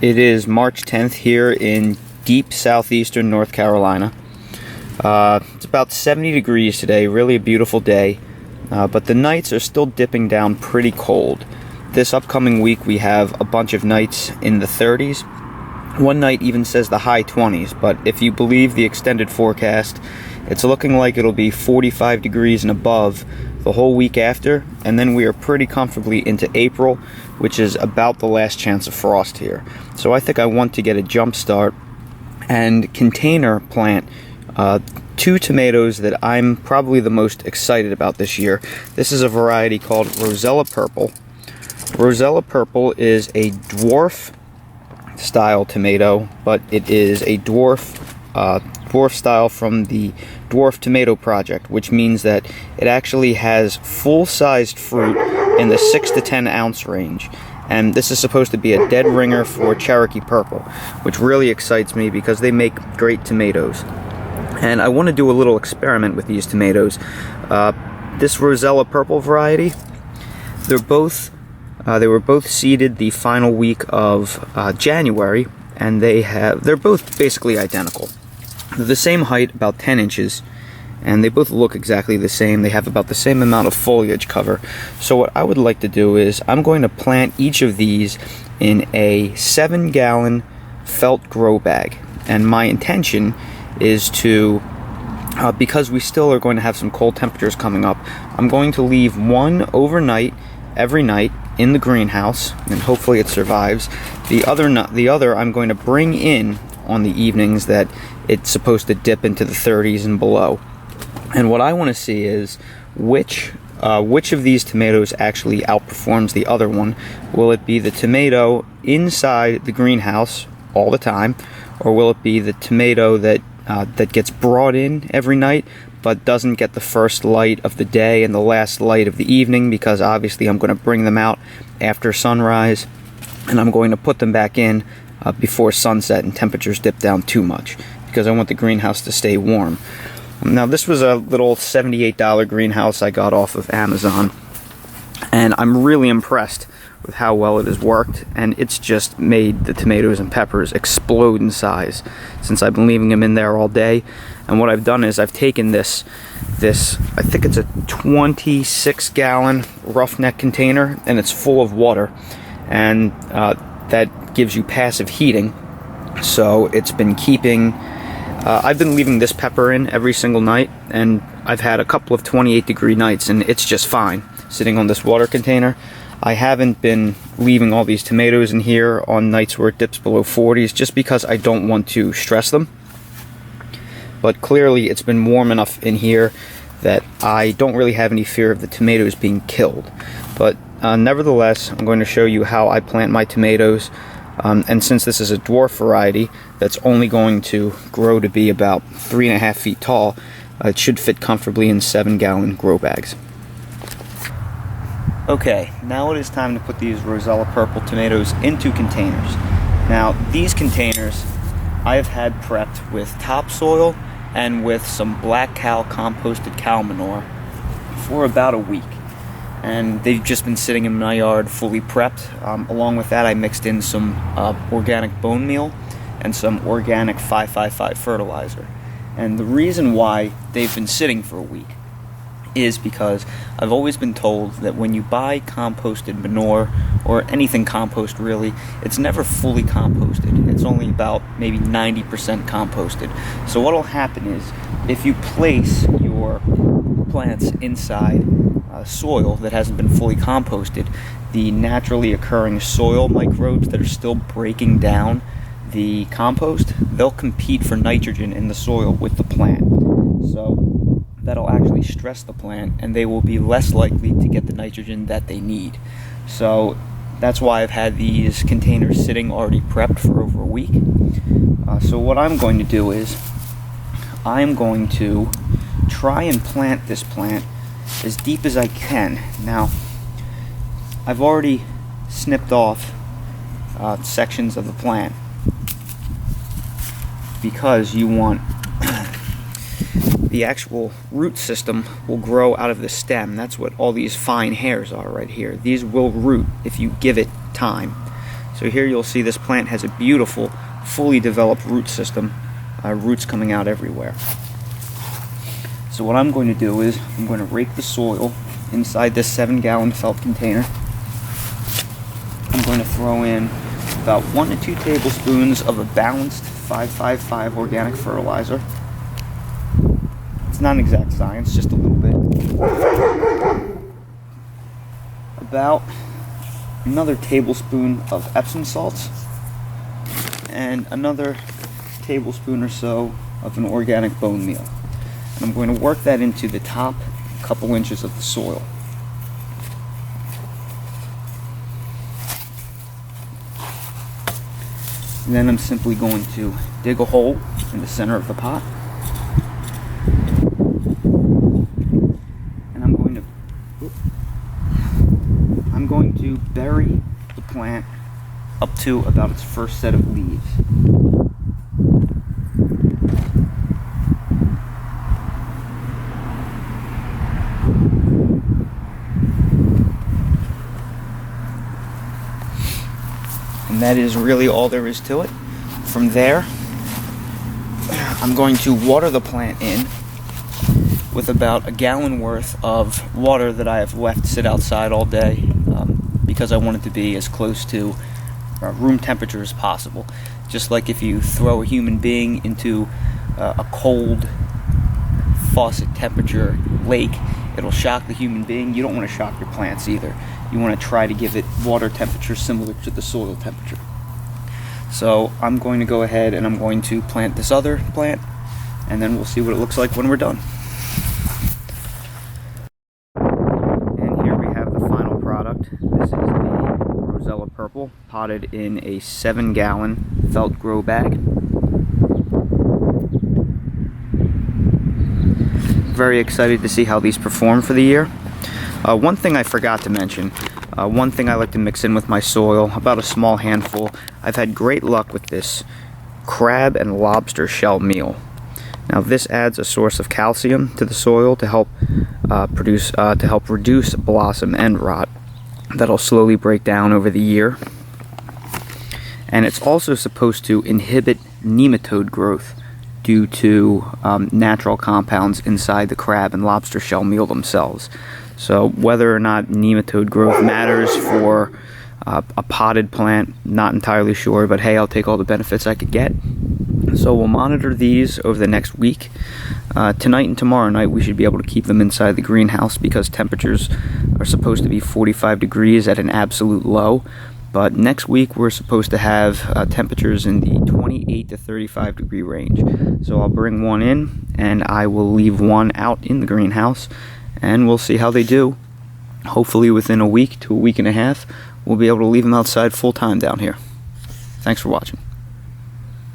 It is March 10th here in deep southeastern North Carolina. It's about 70 degrees today, really a beautiful day, but the nights are still dipping down pretty cold. This upcoming week we have a bunch of nights in the 30s. One night even says the high 20s, but if you believe the extended forecast, it's looking like it'll be 45 degrees and above the whole week after, and then we are pretty comfortably into April, which is about the last chance of frost here. So I think I want to get a jump start and container plant two tomatoes that I'm probably the most excited about this year. This is a variety called Rosella Purple. Rosella Purple is a dwarf style tomato, but it is a dwarf style from the Dwarf Tomato Project, which means that it actually has full-sized fruit in the 6 to 10 ounce range. And this is supposed to be a dead ringer for Cherokee Purple, which really excites me because they make great tomatoes. And I want to do a little experiment with these tomatoes. This Rosella Purple variety, they were both seeded the final week of January, and they're both basically identical. They're the same height, about 10 inches, and they both look exactly the same. They have about the same amount of foliage cover. So what I would like to do is I'm going to plant each of these in a 7-gallon felt grow bag. And my intention is to, because we still are going to have some cold temperatures coming up, I'm going to leave one overnight every night in the greenhouse, and hopefully it survives. The other I'm going to bring in on the evenings that it's supposed to dip into the 30s and below. And what I want to see is which of these tomatoes actually outperforms the other one. Will it be the tomato inside the greenhouse all the time, or will it be the tomato that gets brought in every night but doesn't get the first light of the day and the last light of the evening, because obviously I'm going to bring them out after sunrise and I'm going to put them back in before sunset and temperatures dip down too much, because I want the greenhouse to stay warm. Now, this was a little $78 greenhouse I got off of Amazon, and I'm really impressed with how well it has worked, and it's just made the tomatoes and peppers explode in size since I've been leaving them in there all day. And what I've done is I've taken this I think it's a 26-gallon roughneck container, and it's full of water, and that gives you passive heating. So it's been keeping I've been leaving this pepper in every single night, and I've had a couple of 28-degree nights, and it's just fine sitting on this water container. I haven't been leaving all these tomatoes in here on nights where it dips below 40s, just because I don't want to stress them. But clearly it's been warm enough in here that I don't really have any fear of the tomatoes being killed. But nevertheless, I'm going to show you how I plant my tomatoes. And since this is a dwarf variety that's only going to grow to be about 3.5 feet tall, it should fit comfortably in 7-gallon grow bags. Okay, now it is time to put these Rosella Purple tomatoes into containers. Now, these containers I have had prepped with topsoil and with some black cow composted cow manure for about a week. And they've just been sitting in my yard fully prepped. Along with that, I mixed in some organic bone meal and some organic 555 fertilizer. And the reason why they've been sitting for a week is because I've always been told that when you buy composted manure, or anything compost really, it's never fully composted. It's only about maybe 90% composted. So what'll happen is, if you place your plants inside soil that hasn't been fully composted, the naturally occurring soil microbes that are still breaking down the compost, they'll compete for nitrogen in the soil with the plant. So that'll actually stress the plant, and they will be less likely to get the nitrogen that they need. So that's why I've had these containers sitting already prepped for over a week. So what I'm going to do is I'm going to try and plant this plant as deep as I can. Now, I've already snipped off sections of the plant because you want the actual root system will grow out of the stem. That's what all these fine hairs are right here. These will root if you give it time. So here you'll see this plant has a beautiful, fully developed root system, roots coming out everywhere. So what I'm going to do is I'm going to rake the soil inside this 7-gallon felt container. I'm going to throw in about 1 to 2 tablespoons of a balanced 5-5-5 organic fertilizer. It's not an exact science, just a little bit. About another tablespoon of Epsom salts and another tablespoon or so of an organic bone meal. And I'm going to work that into the top couple inches of the soil. And then I'm simply going to dig a hole in the center of the pot. And I'm going to bury the plant up to about its first set of leaves. And that is really all there is to it. From there, I'm going to water the plant in with about a gallon worth of water that I have left sit outside all day, because I want it to be as close to room temperature as possible. Just like if you throw a human being into a cold faucet temperature lake, it'll shock the human being. You don't want to shock your plants either. You want to try to give it water temperature similar to the soil temperature. So I'm going to go ahead and I'm going to plant this other plant, and then we'll see what it looks like when we're done. And here we have the final product. This is the Rosella Purple, potted in a 7-gallon felt grow bag. Very excited to see how these perform for the year. One thing I forgot to mention, one thing I like to mix in with my soil, about a small handful. I've had great luck with this crab and lobster shell meal. Now this adds a source of calcium to the soil to help reduce blossom end rot that'll slowly break down over the year. And it's also supposed to inhibit nematode growth due to natural compounds inside the crab and lobster shell meal themselves. So whether or not nematode growth matters for a potted plant, not entirely sure, but hey, I'll take all the benefits I could get. So we'll monitor these over the next week. Tonight and tomorrow night we should be able to keep them inside the greenhouse because temperatures are supposed to be 45 degrees at an absolute low. But next week we're supposed to have temperatures in the 28 to 35 degree range. So I'll bring one in and I will leave one out in the greenhouse, and we'll see how they do. Hopefully within a week to a week and a half, we'll be able to leave them outside full time down here. Thanks for watching.